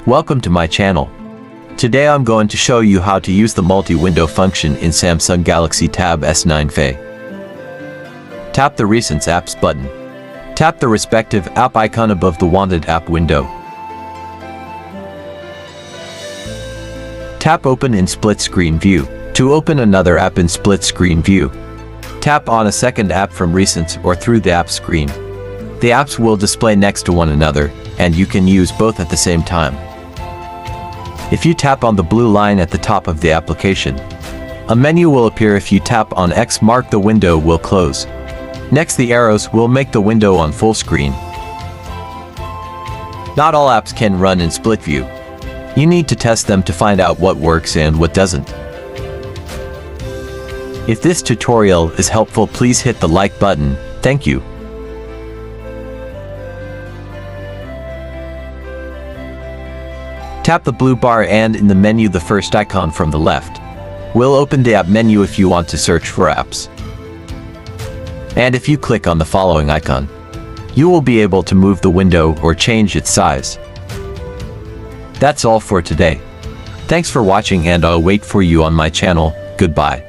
Welcome to my channel. Today I'm going to show you how to use the multi-window function in Samsung Galaxy Tab S9 FE. Tap the Recent Apps button. Tap the respective app icon above the wanted app window. Tap Open in Split Screen View. To open another app in split screen view, tap on a second app from Recents or through the app screen. The apps will display next to one another, and you can use both at the same time. If you tap on the blue line at the top of the application, a menu will appear. If you tap on X mark, the window will close. Next, the arrows will make the window on full screen. Not all apps can run in split view. You need to test them to find out what works and what doesn't. If this tutorial is helpful, please hit the like button. Thank you. Tap the blue bar and in the menu the first icon from the left will open the app menu if you want to search for apps. And if you click on the following icon, you will be able to move the window or change its size. That's all for today. Thanks for watching, and I'll wait for you on my channel. Goodbye.